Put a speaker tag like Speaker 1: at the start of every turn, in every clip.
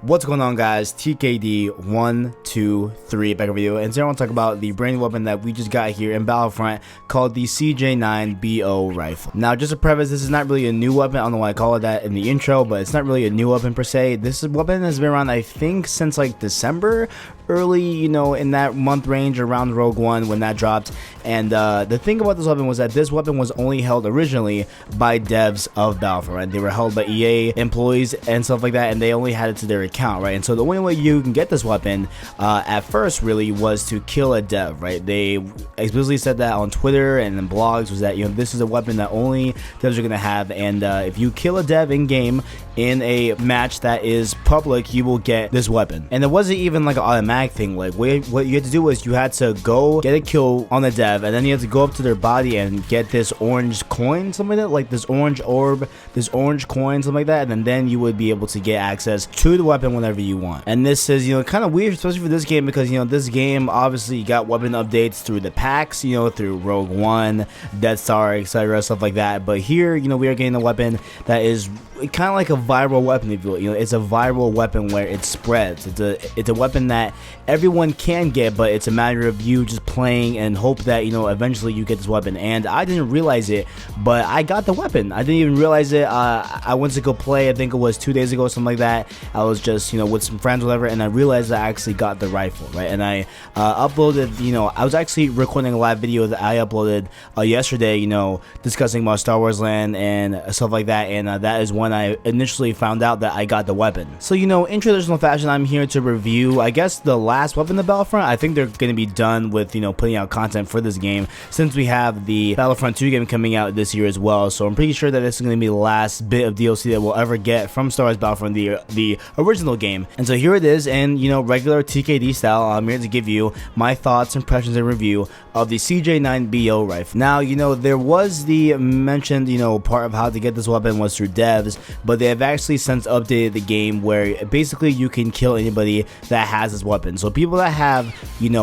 Speaker 1: What's going on, guys? TKD123 back over you, and today I want to talk about the brand new weapon that we just got here in Battlefront called the CJ-9 BO rifle. Now, just to preface, this is not really a new weapon. I don't know why I call it that in the intro, but it's not really a new weapon per se. This weapon has been around, I think, since like December, early, in that month range around Rogue One when that dropped. And the thing about this weapon was that this weapon was only held originally by devs of Battlefront, right? They were held by EA employees and stuff like that, and they only had it to their account, right? And so the only way you can get this weapon at first really was to kill a dev, right? They explicitly said that on Twitter and in blogs, was that this is a weapon that only devs are gonna have, and if you kill a dev in game in a match that is public, you will get this weapon. And it wasn't even like an automatic thing. Like what you had to do was you had to go get a kill on the dev, and then you had to go up to their body and get this orange coin, something like that, like this orange orb, this orange coin, something like that, and then you would be able to get access to the weapon whenever you want. And this is kind of weird, especially for this game, because this game obviously got weapon updates through the packs, through Rogue One, Death Star, etc., stuff like that. But here, we are getting a weapon that is kind of like a viral weapon, if you will. It's a viral weapon where it spreads. It's a weapon that everyone can get, but it's a matter of you just playing and hope that eventually you get this weapon. And I didn't realize it, but I got the weapon. I didn't even realize it. I went to go play, I think it was 2 days ago, something like that. I was just with some friends, whatever, and I realized I actually got the rifle, right? And I uploaded, I was actually recording a live video that I uploaded yesterday, discussing about Star Wars Land and stuff like that, and that is when I initially found out that I got the weapon. So in traditional fashion, I'm here to review, I guess, the last weapon of Battlefront. I think they're going to be done with putting out content for this game, since we have the Battlefront 2 game coming out this year as well. So I'm pretty sure that this is going to be the last bit of DLC that we'll ever get from Star Wars Battlefront, the original game. And so here it is, and regular TKD style, I'm here to give you my thoughts, impressions, and review of the CJ-9 BO rifle. Now, there was the mentioned, part of how to get this weapon was through devs, but they have actually since updated the game where basically you can kill anybody that has this weapon. So people that have,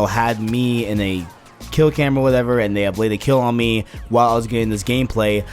Speaker 1: had me in a kill cam or whatever, and they have laid a kill on me while I was getting this gameplay,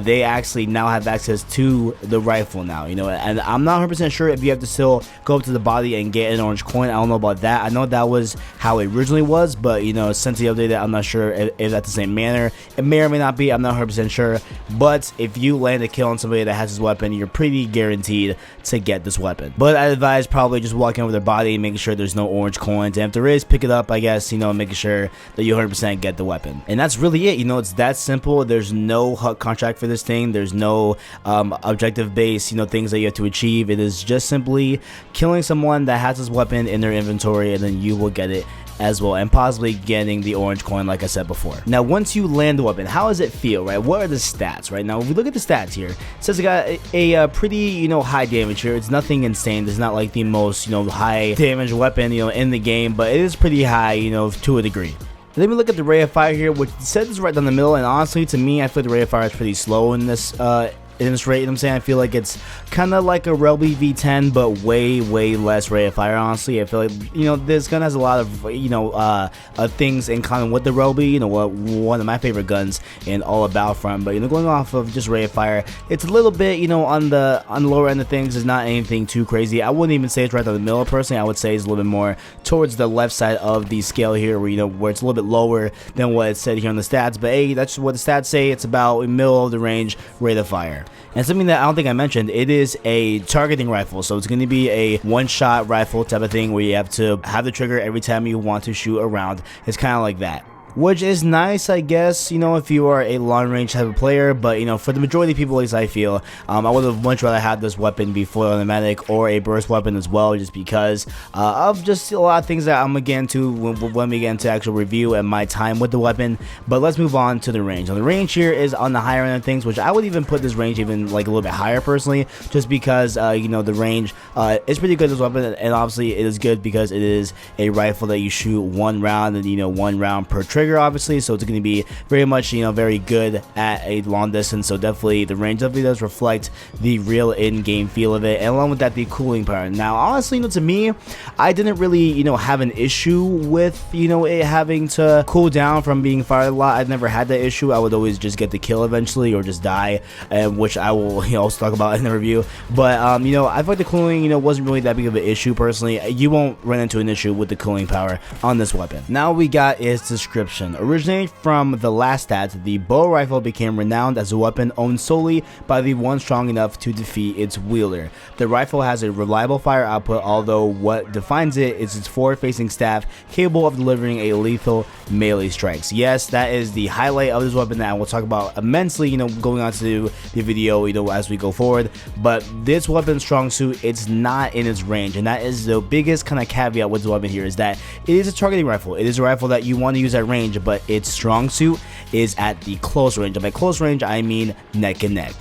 Speaker 1: they actually now have access to the rifle now, and I'm not 100% sure if you have to still go up to the body and get an orange coin. I don't know about that. I know that was how it originally was, but since they updated, I'm not sure if that's the same manner. It may or may not be. I'm not 100% sure, but if you land a kill on somebody that has this weapon, you're pretty guaranteed to get this weapon. But I advise probably just walking over their body and making sure there's no orange coins, and if there is, pick it up, I guess, making sure that you 100% get the weapon. And that's really it. It's that simple. There's no HUD contract for this thing. There's no objective based things that you have to achieve. It is just simply killing someone that has this weapon in their inventory, and then you will get it as well, and possibly getting the orange coin, like I said before. Now, once you land the weapon, how does it feel, right? What are the stats, right? Now, if we look at the stats here, it says it got a pretty high damage here. It's nothing insane. It's not like the most high damage weapon in the game, but it is pretty high to a degree. Then we look at the rate of fire here, which says it's right down the middle, and honestly, to me, I feel like the rate of fire is pretty slow in this rate. I'm saying I feel like it's kind of like a Rebel V10, but way less rate of fire. Honestly, I feel like this gun has a lot of things in common with the Rebel. One of my favorite guns in all of Battlefront. But going off of just rate of fire, it's a little bit on the lower end of things. It's not anything too crazy. I wouldn't even say it's right down the middle. Personally, I would say it's a little bit more towards the left side of the scale here, where where it's a little bit lower than what it said here on the stats. But hey, that's what the stats say. It's about middle of the range rate of fire. And something that I don't think I mentioned, it is a targeting rifle, so it's going to be a one-shot rifle type of thing where you have to have the trigger every time you want to shoot a round. It's kind of like that, which is nice, I guess, if you are a long range type of player. But for the majority of people, at least I feel, I would have much rather had this weapon be fully automatic or a burst weapon as well, just because of just a lot of things that I'm gonna get into when we get into actual review and my time with the weapon. But let's move on to the range. Now, the range here is on the higher end of things, which I would even put this range even like a little bit higher personally, just because the range is pretty good as a weapon, and obviously it is good because it is a rifle that you shoot one round, and one round per trigger. trigger, obviously, so it's going to be very much, very good at a long distance. So definitely the range definitely does reflect the real in-game feel of it, and along with that, the cooling power. Now, honestly, to me, I didn't really, have an issue with, it having to cool down from being fired a lot. I've never had that issue. I would always just get the kill eventually or just die, which I will, also talk about in the review. But, I feel like the cooling, wasn't really that big of an issue personally. You won't run into an issue with the cooling power on this weapon. Now we got its description. Originating from the last stats, the bow rifle became renowned as a weapon owned solely by the one strong enough to defeat its wielder. The rifle has a reliable fire output, although what defines it is its forward-facing staff capable of delivering a lethal melee strikes. Yes, that is the highlight of this weapon that I will talk about immensely, going on to the video, as we go forward. But this weapon's strong suit, it's not in its range, and that is the biggest kind of caveat with the weapon here, is that it is a targeting rifle. It is a rifle that you want to use at range, but its strong suit is at the close range. And by close range, I mean neck and neck.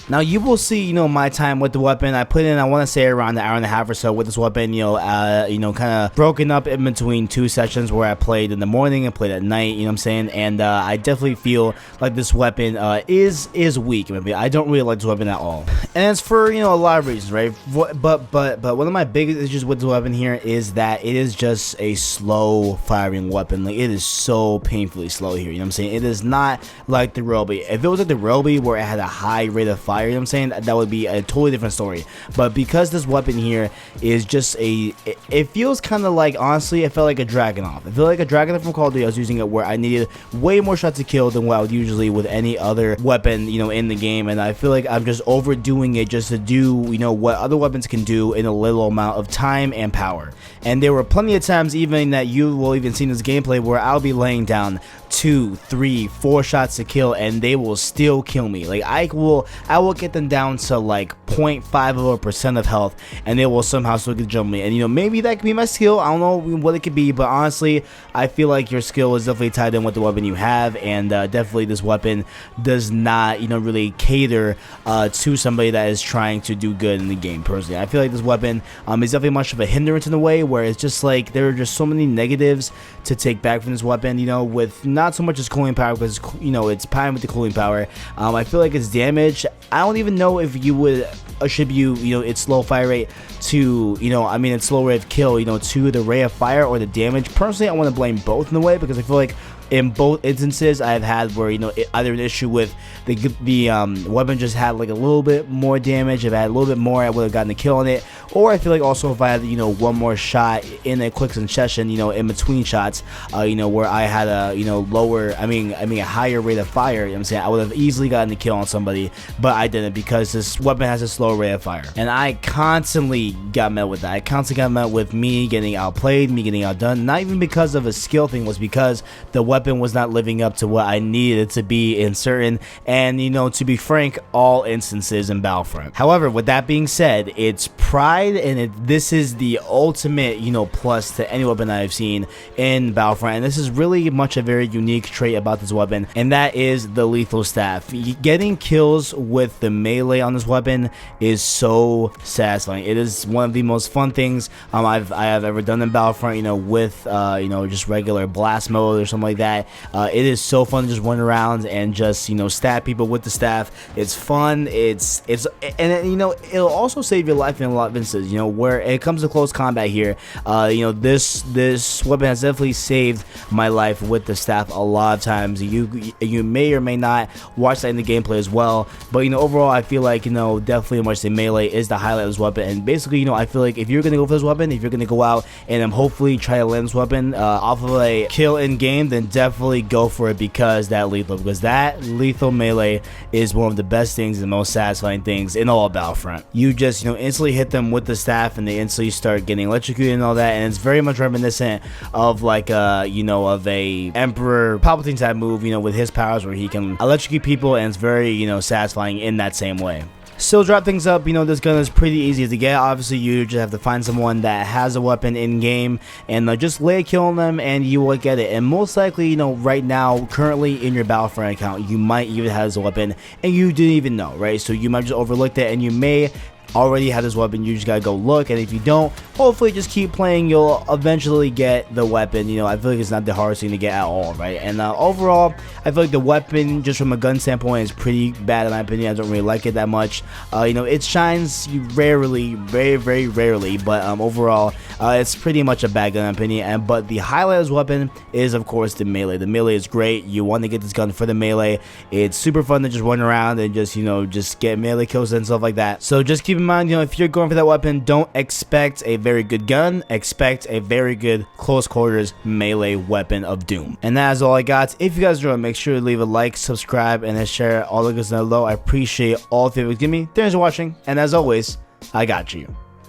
Speaker 1: Now you will see, my time with the weapon. I put in, I want to say around an hour and a half or so with this weapon, kind of broken up in between two sessions where I played in the morning and played at night, what I'm saying? And I definitely feel like this weapon is weak. I don't really like this weapon at all. And it's for, a lot of reasons, right? But one of my biggest issues with the weapon here is that it is just a slow firing weapon. Like, it is so painfully slow here, what I'm saying? It is not like the Roby. If it was like the Roby where it had a high rate of fire, I'm saying, that would be a totally different story. But because this weapon here is just it feels kind of like, honestly, it felt like a Dragunov. I feel like a Dragunov from Call of Duty. I was using it where I needed way more shots to kill than what I would usually with any other weapon, in the game. And I feel like I'm just overdoing it just to do, what other weapons can do in a little amount of time and power. And there were plenty of times even that you will even see in this gameplay where I'll be laying down 2, 3, 4 shots to kill and they will still kill me. Like, I will get them down to like 0.5% of health and they will somehow still get jump me. And maybe that could be my skill. I don't know what it could be, but honestly, I feel like your skill is definitely tied in with the weapon you have, and definitely this weapon does not really cater to somebody that is trying to do good in the game. Personally, I feel like this weapon is definitely much of a hindrance in a way where it's just like there are just so many negatives to take back from this weapon, with not so much as cooling power, because it's fine with the cooling power. I feel like its damage, I don't even know if you would attribute its slow fire rate to its slow rate of kill to the rate of fire or the damage. Personally, I want to blame both in a way, because I feel like in both instances I've had where either an issue with the weapon just had like a little bit more damage. If I had a little bit more, I would have gotten a kill on it. Or I feel like also if I had one more shot in a quick succession, in between shots, where I had a lower, a higher rate of fire, I'm saying, I would have easily gotten the kill on somebody, but I didn't, because this weapon has a slow rate of fire. And I constantly got met with that. I constantly got met with me getting outplayed, me getting outdone, not even because of a skill thing, was because the weapon was not living up to what I needed it to be in certain, and to be frank, all instances in Battlefront. However, with that being said, it's pride, and this is the ultimate plus to any weapon that I've seen in Battlefront, and this is really much a very unique trait about this weapon, and that is the lethal staff. Getting kills with the melee on this weapon is so satisfying. It is one of the most fun things I have ever done in Battlefront, with just regular blast mode or something like that. It is so fun to just run around and just stab people with the staff. It's fun. It's it'll also save your life in a lot of instances. Where it comes to close combat here, this weapon has definitely saved my life with the staff a lot of times. You may or may not watch that in the gameplay as well, but overall I feel like definitely much the melee is the highlight of this weapon. And basically I feel like if you're gonna go for this weapon, if you're gonna go out and hopefully try to land this weapon off of a kill in game, then definitely go for it, because that lethal melee is one of the best things and the most satisfying things in all of Battlefront. You just instantly hit them with the staff and they instantly start getting electrocuted and all that, and it's very much reminiscent of like of a Emperor Palpatine type move, with his powers where he can electrocute people, and it's very satisfying in that same way. Still drop things up, this gun is pretty easy to get. Obviously you just have to find someone that has a weapon in game and just lay a kill on them and you will get it. And most likely, right now, currently in your Battlefront account, you might even have this weapon and you didn't even know, right? So you might just overlooked it, and you may already have this weapon, you just gotta go look, and if you don't, hopefully just keep playing, you'll eventually get the weapon. You know, I feel like it's not the hardest thing to get at all, right? And overall, I feel like the weapon, just from a gun standpoint, is pretty bad in my opinion. I don't really like it that much. You know, it shines rarely, very rarely, but overall, it's pretty much a bad gun in my opinion. But the highlight of this weapon is, of course, the melee. The melee is great. You want to get this gun for the melee. It's super fun to just run around and just, you know, just get melee kills and stuff like that. So just keep in mind, you know, if you're going for that weapon, don't expect a very good gun. Expect a very good close quarters melee weapon of doom. And that is all I got. If you guys enjoyed, make sure to leave a like, subscribe, and then share all the good stuff below. I appreciate all the feedback you give me. Thanks for watching, and as always, I got you.